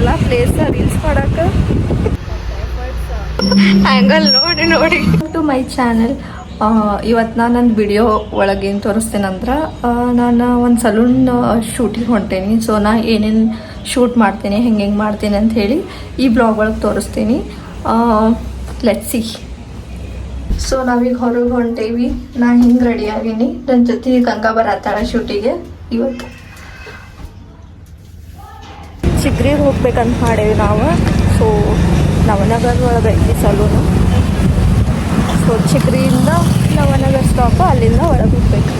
ಐತಲ್ಲ place reels ಮಾಡಕ್ಕೆ angle ನೋಡಿ ನೋಡಿ. To my channel. ಇವತ್ತು ನಾನು ನನ್ನ ವಿಡಿಯೋ ಒಳಗೆ ಏನು ತೋರಿಸ್ತೇನೆಂದ್ರೆ ನಾನು ಒಂದು ಸಲೂನ್ ಶೂಟಿಗೆ ಹೊಂಟೇನಿ. ಸೊ ನಾ ಏನೇನು ಶೂಟ್ ಮಾಡ್ತೀನಿ ಹೆಂಗೆ ಮಾಡ್ತೀನಿ ಅಂತ ಹೇಳಿ ಈ ಬ್ಲಾಗ್ ಒಳಗೆ ತೋರಿಸ್ತೀನಿ. Let's see. ಸೊ ನಾವೀಗ ಹೊರಗೆ ಹೊಂಟೇವಿ. ನಾ ಹಿಂಗೆ ರೆಡಿ ಆಗೀನಿ. ನನ್ನ ಜೊತೆ ಗಂಗಾ ಬರತ್ತಾಳ ಶೂಟಿಗೆ. ಇವತ್ತು ಚಿಗ್ರಿಗೆ ಹೋಗ್ಬೇಕಂತ ಮಾಡೇವಿ ನಾವು. ಸೊ ನವನಗರ ಒಳಗೆ ಐತಿ ಸಲೂನು. ಸೊ ಚಿಗ್ರಿಯಿಂದ ನವನಗರ ಸ್ಟಾಪ್, ಅಲ್ಲಿಂದ ಒಳಗೆ ಹೋಗ್ಬೇಕು.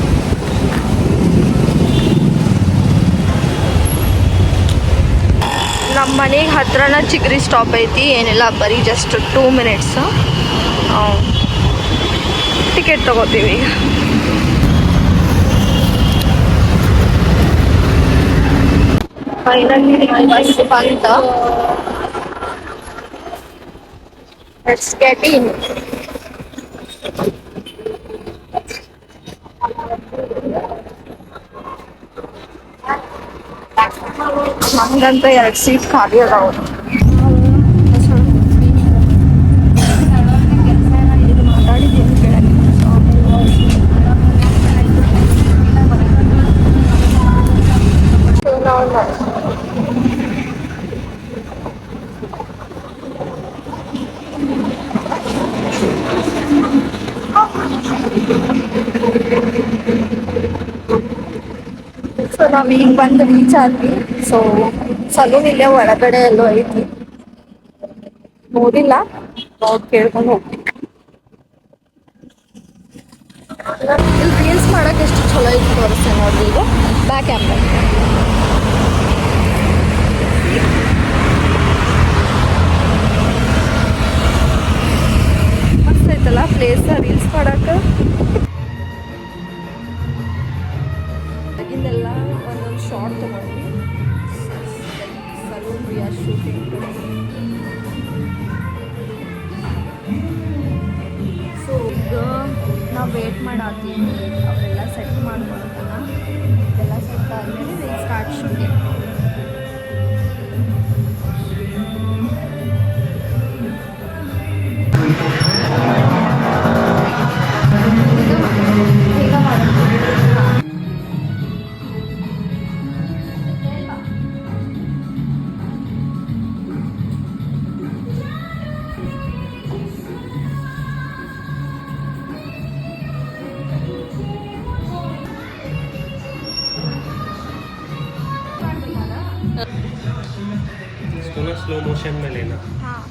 ನಮ್ಮ ಮನೆಗೆ ಹತ್ರನ ಚಿಗ್ರಿ ಸ್ಟಾಪ್ ಐತಿ. ಏನಿಲ್ಲ, ಬರೀ ಜಸ್ಟ್ 2 ಮಿನಿಟ್ಸ್. ಟಿಕೆಟ್ ತಗೋತೀವಿ ಈಗ. ಫೈನಲಿ ಬಸ್ ಬಂತ. Let's get in. ಹಂಗಂತ 2 ಸೀಟ್ ಖಾಲಿ ಅದಾವ. ಸೊ ನಾವು ಈಗ ಬಂದು ರೀಚ್ ಆದ್ವಿ. ಸೊ ಸಲೂನ್ ಇಲ್ಲೇ ಒಳಗಡೆ ಎಲ್ಲೋ ಐತಿ, ನೋಡಿಲ್ಲ. ನೋಡಿ ಕೇಳ್ಕೊಂಡು ಹೋಗ್ತೀವಿ. ಇಲ್ಲಿ ರೀಲ್ಸ್ ಮಾಡಕ್ಕೆ ಎಷ್ಟು ಚಲೋ ಐತಿ ತೋರಿಸ್ತೇನೆ ನೋಡ್ರಿ. ಈಗ ಬ್ಯಾಕ್ ಕ್ಯಾಮ್ರಾ ಮಸ್ತ್ ಐತಲ್ಲ ಪ್ಲೇಸ್ ರೀಲ್ಸ್ ಮಾಡಕ್ಕೆ. ಇದೆಲ್ಲ ಒಂದೊಂದು ಶಾರ್ಟ್ ತಗೊಂಡ್ವಿ. Salon we are shooting. So ಈಗ ನಾವು ವೇಟ್ ಮಾಡತ್ತೀವಿ. ಅವರೆಲ್ಲ ಸೆಟ್ ಮಾಡ್ಕೊಳ್ತಾನ. ಎಲ್ಲ ಸೆಟ್ ಆದಮೇಲೆ ವಿಲ್ ಸ್ಟಾರ್ಟ್ ಶೂಟಿಂಗ್. इसको ना स्लो मोशन में लेना. हाँ.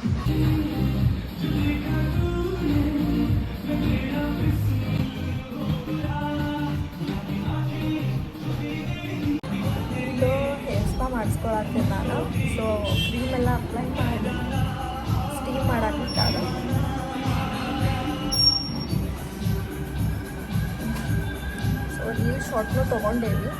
ಇದು ಹೇರ್ ಸ್ಪಾ ಮಾಡಿಸ್ಕೊಳತ್ತೀನಿ ನಾನು. ಸೊ ಕ್ರೀಮ್ ಎಲ್ಲ ಅಪ್ಲೈ ಮಾಡಿ ಸ್ಟೀಮ್ ಮಾಡಾಕಿಟ್ಟಾಗ. ಸೊ ರೀಲ್ ಶಾರ್ಟ್ನು ತೊಗೊಂಡೇವಿ.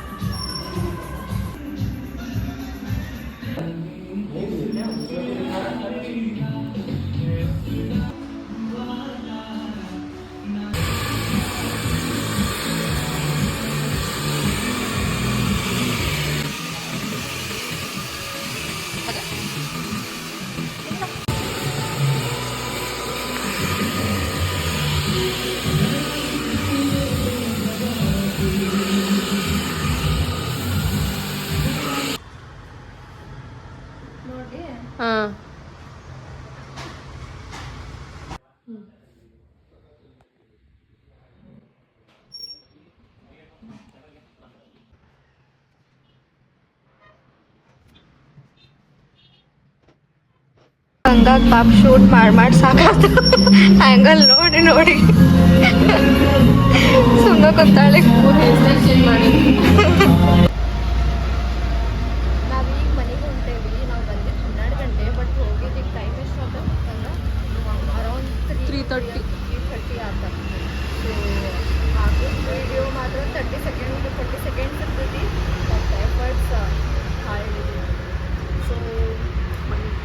ಹಾಂ ಹಂಗಾಗಿ ಪಾಪ್ ಶೂಟ್ ಮಾಡಿ ಸಾಕಾಯ್ತು. ಆ್ಯಂಗಲ್ ನೋಡಿ ನೋಡಿ ಸುಮ್ಮನೆ ಗೊತ್ತಾಳೆ. ನಾವೀಗ ಮನೆಗೆ ಹೊಂಟೇವಿ. ನಾವು ಬಂದಿದ್ದು 12 ಗಂಟೆ. ಬಟ್ ಹೋಗಿದ್ದಕ್ಕೆ ಟೈಮ್ ಎಷ್ಟು ಆಗುತ್ತೆ ಅರೌಂಡ್ 3:30 ಆತ. ಸೊ ಹಾಗೂ ವಿಡಿಯೋ ಮಾತ್ರ 30 ಸೆಕೆಂಡ್ಸ್ ಇರ್ತೈತಿ. But efforts ಹಾಳಿದೆ. ಸೊ ಮನೆಗೆ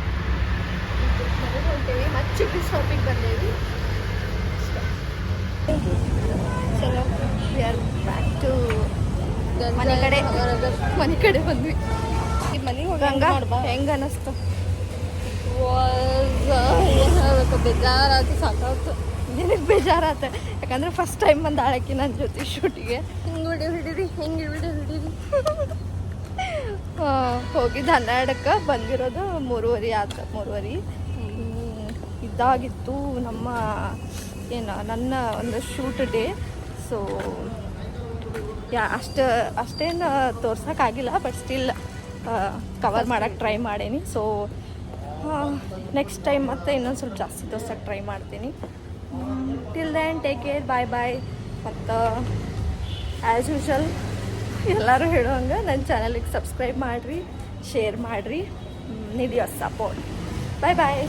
ಹೊಂಟೇವಿ. ಮತ್ತೆ ಚಿಕ್ಕ ಶಾಪಿಗೆ ಬಂದೇವಿ. ಚಲೋ ವಿ ಆರ್ ಬ್ಯಾಕ್ ಟು ಮನೆ ಕಡೆ ಬಂದ್ವಿ. ಈಗ ಮನೆಗೆ ಹೋಗ ಗಂಗಾ ಹೆಂಗ ಅನಿಸ್ತು? ಏನು ಹೇಳ್ಬೇಕು, ಬೇಜಾರಾಯ್ತು, ಸಾಕಾಯ್ತು. ನಿನಗೆ ಬೇಜಾರಾಯ್ತು ಯಾಕಂದ್ರೆ ಫಸ್ಟ್ ಟೈಮ್ ಬಂದು ಆಳಕ್ಕಿ ನನ್ನ ಜೊತೆ ಶೂಟಿಗೆ. ಹಿಂಗೆ ವಿಡಿಯೋ ಹಿಡೀರಿ, ಹಿಂಗೆ ವಿಡಿಯೋ ಹಿಡೀರಿ. ಹೋಗಿದ್ದು 12ಕ್ಕೆ, ಬಂದಿರೋದು 3:30 ಆಯ್ತು. 3:30 ಇದಾಗಿತ್ತು ನಮ್ಮ ನನ್ನ ಒಂದು ಶೂಟ್ ಡೇ. ಸೊ ಅಷ್ಟೇನು ತೋರ್ಸೋಕ್ಕಾಗಿಲ್ಲ, ಬಟ್ ಸ್ಟಿಲ್ ಕವರ್ ಮಾಡೋಕ್ಕೆ ಟ್ರೈ ಮಾಡೀನಿ. ಸೊ ನೆಕ್ಸ್ಟ್ ಟೈಮ್ ಮತ್ತೆ ಇನ್ನೊಂದು ಸ್ವಲ್ಪ ಜಾಸ್ತಿ ತೋರ್ಸೋಕ್ಕೆ ಟ್ರೈ ಮಾಡ್ತೀನಿ. Till then take care, bye bye. ಮತ್ತು ಆ್ಯಸ್ ಯೂಶಲ್ ಎಲ್ಲರೂ ಹೇಳೋಂಗೆ ನನ್ನ ಚಾನಲಿಗೆ ಸಬ್ಸ್ಕ್ರೈಬ್ ಮಾಡಿರಿ, ಶೇರ್ ಮಾಡಿರಿ, need your support. Bye bye.